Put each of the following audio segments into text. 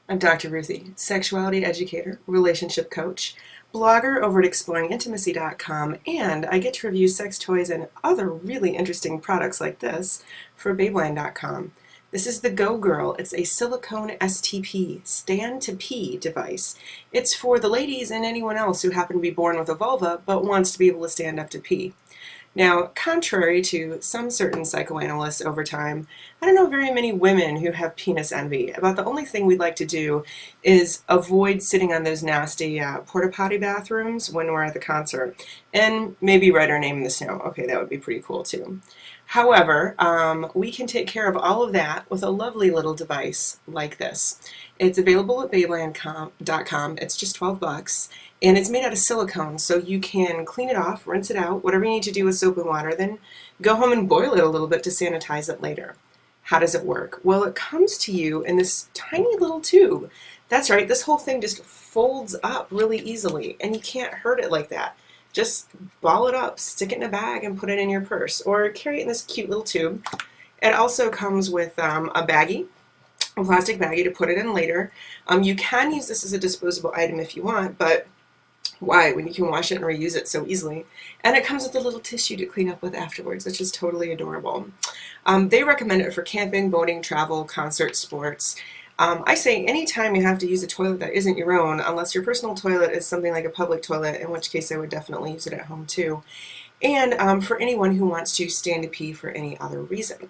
I'm Dr. Ruthie, sexuality educator, relationship coach, blogger over at exploringintimacy.com, and I get to review sex toys and other really interesting products like this for babeline.com. This is the GoGirl. It's a silicone STP, stand to pee device. It's for the ladies and anyone else who happen to be born with a vulva but wants to be able to stand up to pee. Now, contrary to some certain psychoanalysts over time, I don't know very many women who have penis envy. About the only thing we'd like to do is avoid sitting on those nasty porta potty bathrooms when we're at the concert, and maybe write our name in the snow. Okay, that would be pretty cool too. However, we can take care of all of that with a lovely little device like this. It's available at babeline.com. It's just $12, and it's made out of silicone, so you can clean it off, rinse it out, whatever you need to do with soap and water, then go home and boil it a little bit to sanitize it later. How does it work? Well, it comes to you in this tiny little tube. That's right, this whole thing just folds up really easily, and you can't hurt it like that. Just ball it up, stick it in a bag, and put it in your purse, or carry it in this cute little tube. It also comes with a baggie, a plastic baggie to put it in later. You can use this as a disposable item if you want, but why when you can wash it and reuse it so easily? And it comes with a little tissue to clean up with afterwards, which is totally adorable. They recommend it for camping, boating, travel, concert, sports. I say anytime you have to use a toilet that isn't your own, unless your personal toilet is something like a public toilet, in which case I would definitely use it at home too. And for anyone who wants to stand to pee for any other reason.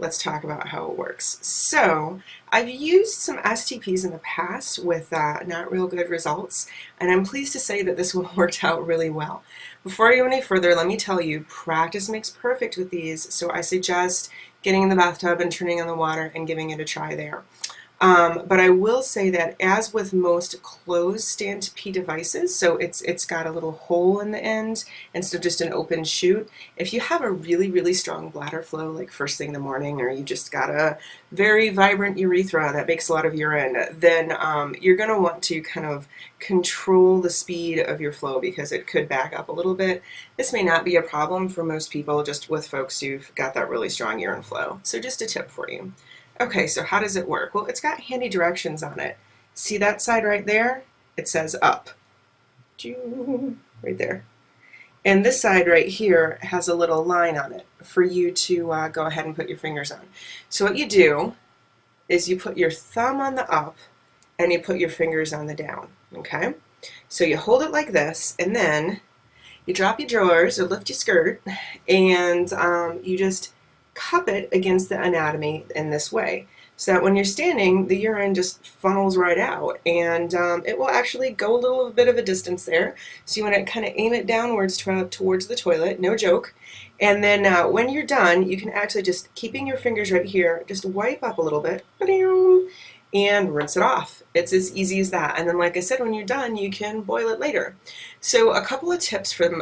Let's talk about how it works. So, I've used some STPs in the past with not real good results, and I'm pleased to say that this one worked out really well. Before I go any further, let me tell you, practice makes perfect with these, so I suggest getting in the bathtub and turning on the water and giving it a try there. But I will say that as with most closed stand-to-pee devices, so it's got a little hole in the end instead of just an open chute, if you have a really, really strong bladder flow, like first thing in the morning, or you just got a very vibrant urethra that makes a lot of urine, then you're going to want to kind of control the speed of your flow because it could back up a little bit. This may not be a problem for most people, just with folks who've got that really strong urine flow. So just a tip for you. Okay, so how does it work? Well, it's got handy directions on it. See that side right there? It says up. Right there. And this side right here has a little line on it for you to go ahead and put your fingers on. So what you do is you put your thumb on the up and you put your fingers on the down, okay? So you hold it like this, and then you drop your drawers or lift your skirt, and you just cup it against the anatomy in this way, so that when you're standing, the urine just funnels right out, and it will actually go a little bit of a distance there. So you want to kind of aim it downwards towards the toilet, no joke. And then when you're done, you can actually just, keeping your fingers right here, just wipe up a little bit, and rinse it off. It's as easy as that. And then, like I said, when you're done, you can boil it later. So a couple of tips from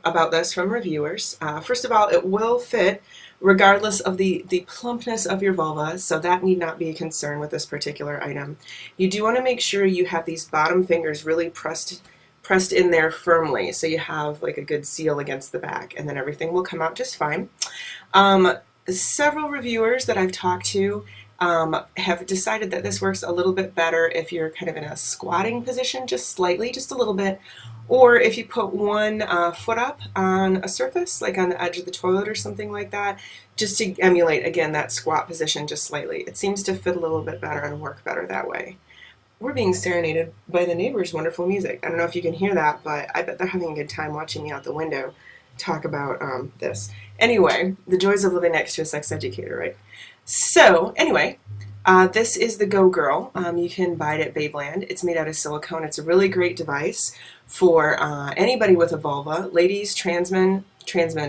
about this from reviewers. First of all, it will fit regardless of the plumpness of your vulva, so that need not be a concern with this particular item. You do want to make sure you have these bottom fingers really pressed in there firmly, so you have like a good seal against the back, and then everything will come out just fine. Several reviewers that I've talked to have decided that this works a little bit better if you're kind of in a squatting position, just slightly, just a little bit, or if you put one foot up on a surface, like on the edge of the toilet or something like that, just to emulate, again, that squat position just slightly. It seems to fit a little bit better and work better that way. We're being serenaded by the neighbors' wonderful music. I don't know if you can hear that, but I bet they're having a good time watching me out the window talk about this. Anyway, the joys of living next to a sex educator, right? So, anyway, this is the GoGirl. You can buy it at Babeland. It's made out of silicone. It's a really great device for anybody with a vulva. Ladies, trans men,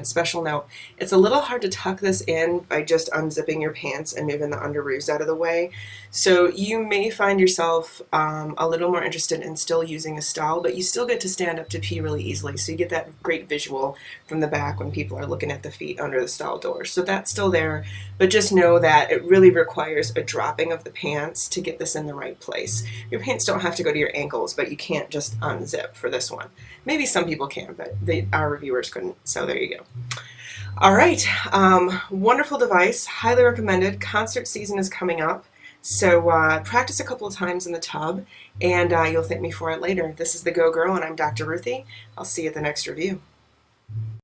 special note, it's a little hard to tuck this in by just unzipping your pants and moving the underoos out of the way. So you may find yourself a little more interested in still using a stall, but you still get to stand up to pee really easily. So you get that great visual from the back when people are looking at the feet under the stall door. So that's still there, but just know that it really requires a dropping of the pants to get this in the right place. Your pants don't have to go to your ankles, but you can't just unzip for this one. Maybe some people can, but our reviewers couldn't, so there you go. All right, wonderful device, highly recommended. Concert season is coming up, So practice a couple of times in the tub, and you'll thank me for it later. This is the Go Girl, and I'm Dr. Ruthie. I'll see you at the next review.